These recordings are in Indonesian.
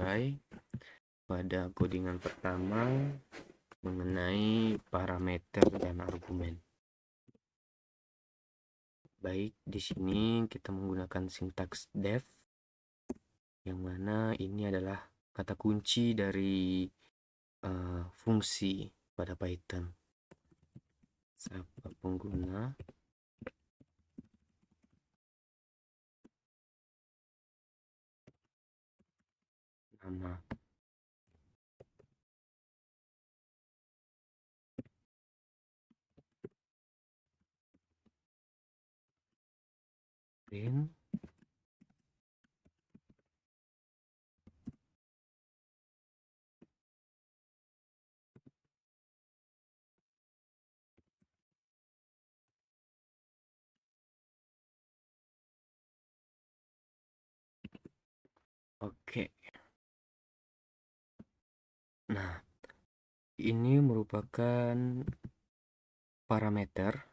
mulai pada codingan pertama mengenai parameter dan argumen. Baik, di sini kita menggunakan sintaks def, yang mana ini adalah kata kunci dari fungsi pada Python. Sapa pengguna, nama, print, oke. Nah, ini merupakan parameter,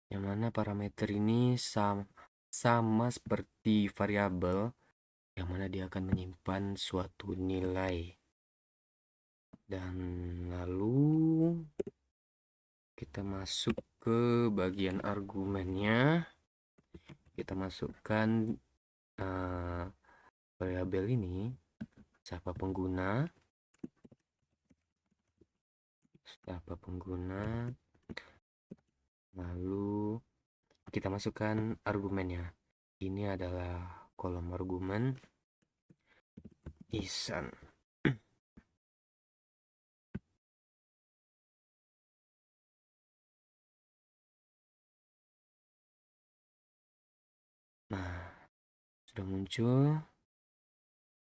yang mana parameter ini sama seperti variabel, yang mana dia akan menyimpan suatu nilai. Dan lalu kita masuk ke bagian argumennya. Kita masukkan variabel ini, siapa pengguna, lalu kita masukkan argumennya. Ini adalah kolom argumen Ihsan. Nah, sudah muncul,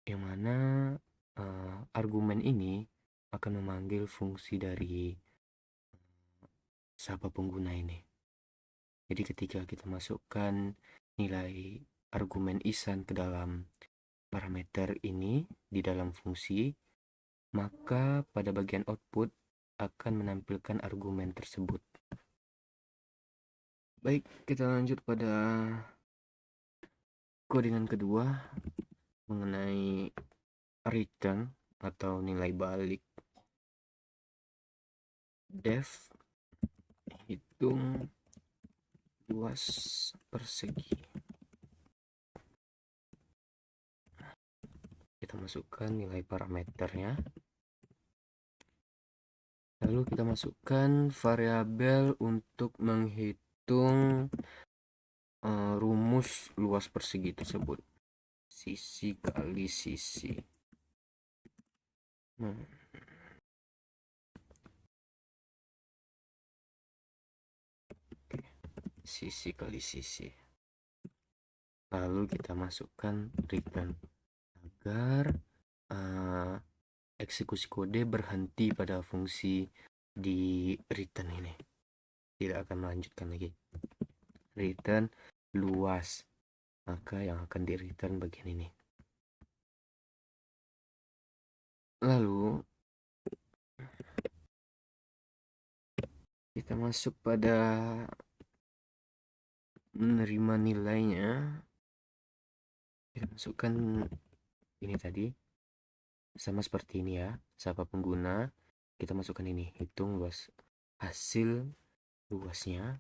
yang mana argumen ini akan memanggil fungsi dari siapa pengguna ini. Jadi ketika kita masukkan nilai argumen Ihsan ke dalam parameter ini di dalam fungsi, maka pada bagian output akan menampilkan argumen tersebut. Baik, kita lanjut pada codingan kedua mengenai return atau nilai balik. Def hitung luas persegi. Kita masukkan nilai parameternya. Lalu kita masukkan variabel untuk menghitung rumus luas persegi tersebut. Sisi kali sisi. Sisi kali sisi. Lalu kita masukkan return agar eksekusi kode berhenti pada fungsi di return ini, tidak akan melanjutkan lagi. Return luas, maka yang akan di return bagian ini. Lalu kita masuk pada menerima nilainya. Kita masukkan ini tadi, sama seperti ini ya, siapa pengguna. Kita masukkan ini, hitung luas, hasil luasnya.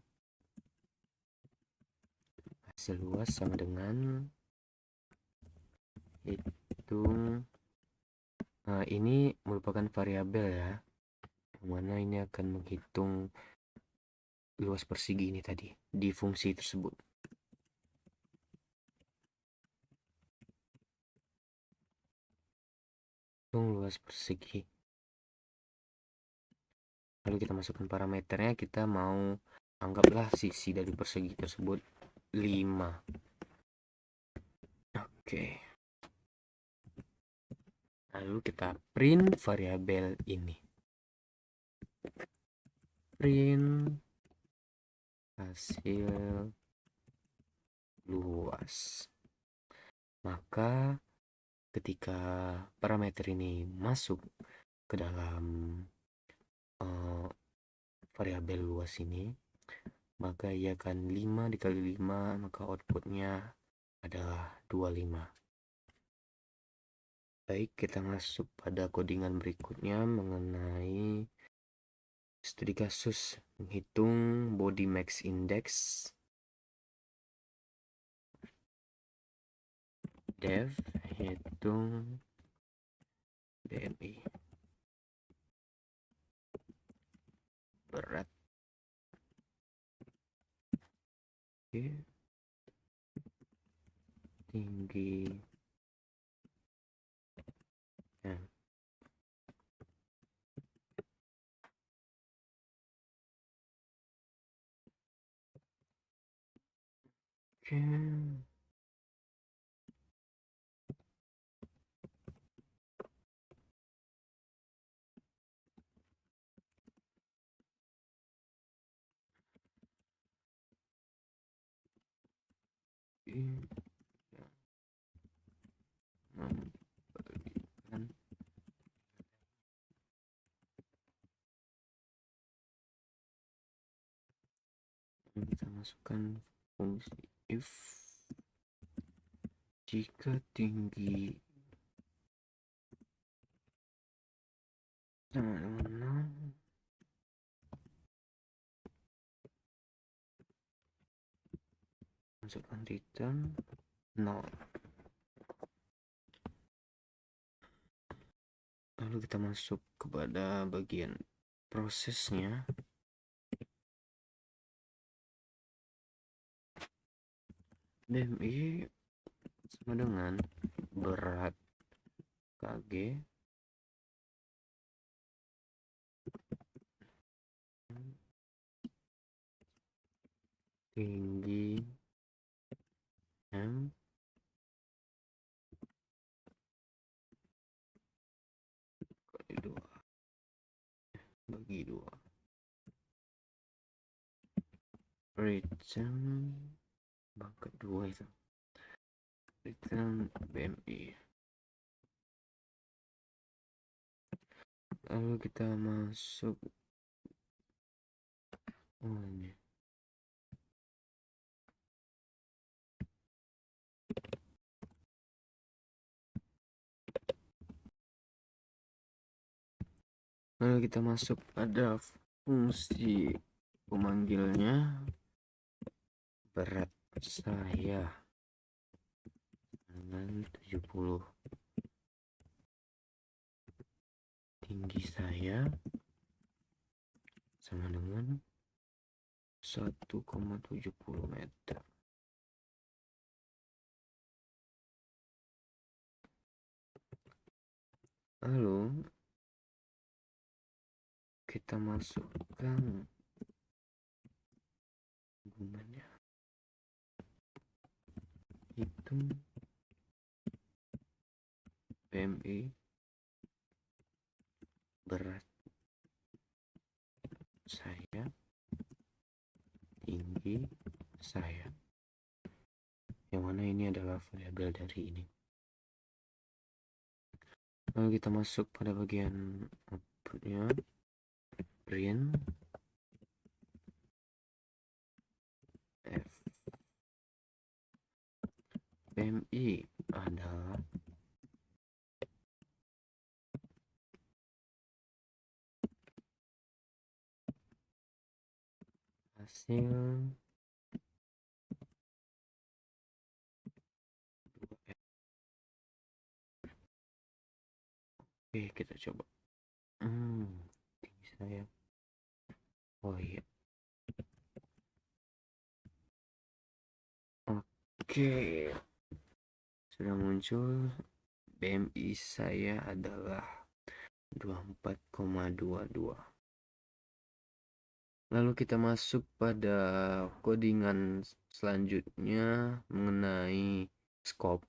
Hasil luas sama dengan hitung, ini merupakan variabel ya, yang mana ini akan menghitung luas persegi ini tadi di fungsi tersebut. Hitung luas persegi. Lalu kita masukkan parameternya, kita mau anggaplah sisi dari persegi tersebut 5. Oke. Lalu kita print variabel ini. Print hasil luas. Maka ketika parameter ini masuk ke dalam variabel luas ini, maka ia akan 5 dikali 5, maka outputnya adalah 25. Baik, kita masuk pada codingan berikutnya mengenai studi kasus menghitung body mass index dev hitung BMI berat. Oke, tinggi ya. Oke. Ini memberikan kita masukkan fungsi if jika tinggi sama dengan 0, masukkan return 0. Lalu kita masuk kepada bagian prosesnya. BMI sama dengan berat kg tinggi M kali 2 bagi 2 return pangkat 2 itu return BMI. Lalu kita masuk ini. Lalu kita masuk pada fungsi pemanggilnya berat saya dengan 70, tinggi saya sama dengan 1,70 meter. Lalu kita masukkan hubungannya, hitung BMI berat saya tinggi saya, yang mana ini adalah variabel dari ini. Lalu kita masuk pada bagian outputnya, print f BMI adalah hasil 2F. Oke, kita coba. Tinggi saya. Oh iya. Oke. Sudah muncul. BMI saya adalah 24,22. Lalu kita masuk pada codingan selanjutnya mengenai scope.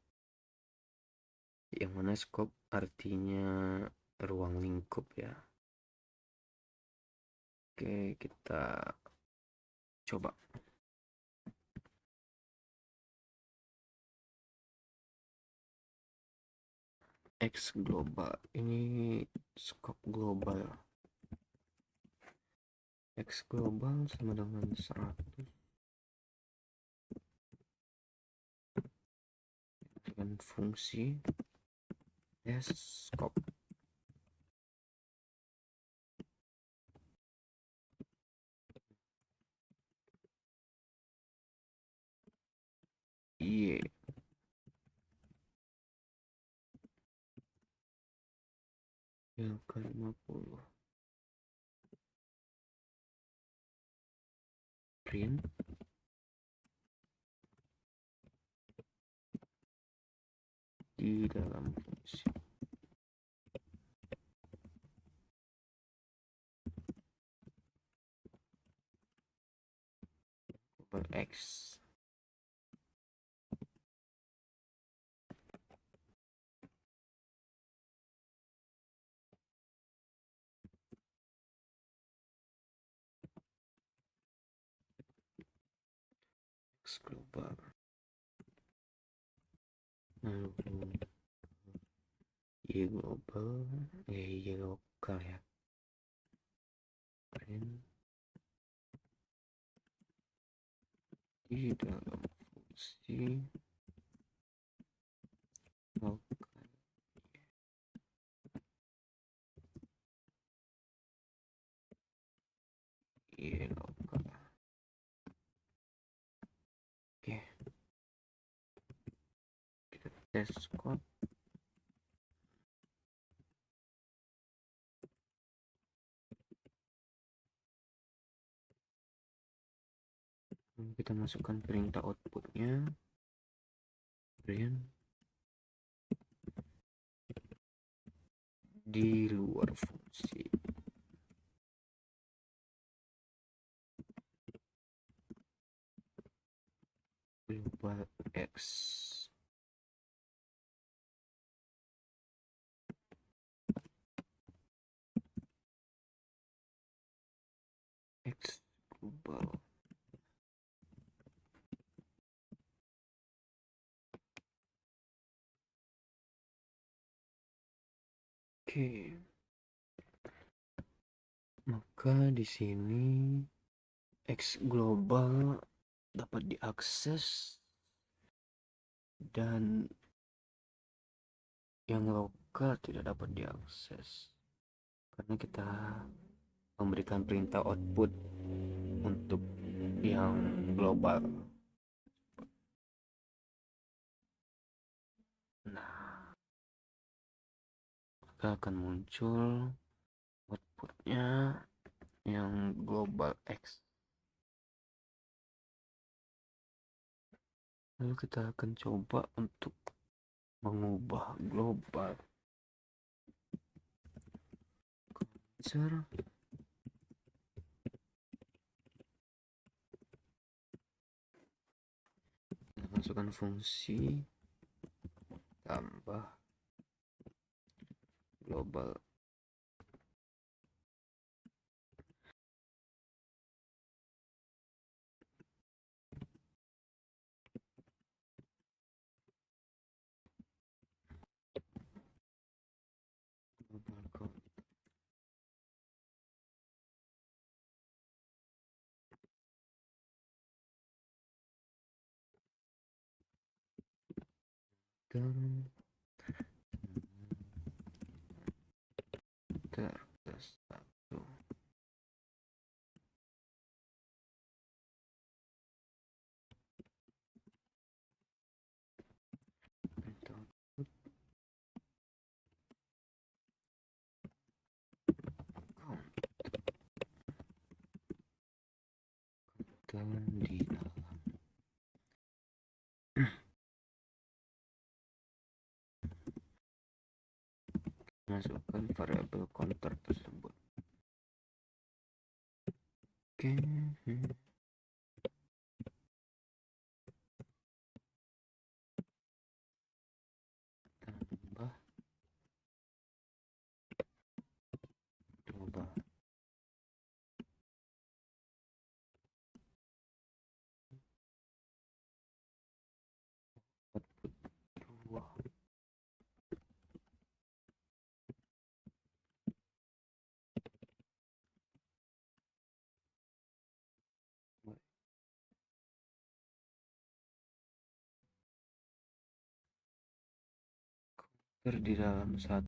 Yang mana scope artinya ruang lingkup ya. Oke, kita coba. X global, ini scope global. X global sama dengan 100 dengan fungsi scope. Iya. Yang ke-50. Print. Di dalam fungsi. X. X global. Lalu Y global, Y lokal ya. Print di dalam fungsi lokal. Y lokal. Oke, kita tes code. Kita masukkan perintah outputnya. Print di luar fungsi. Global X. X global. Oke. Maka di sini X global dapat diakses dan yang lokal tidak dapat diakses karena kita memberikan perintah output untuk yang global. Nah, maka akan muncul outputnya yang global X. Lalu kita akan coba untuk mengubah global. Kita masukkan fungsi tambah global. Global count. Terus satu. Dan di dalam masukkan variabel counter tersebut. Oke. Tambah global. Output 2. di dalam satu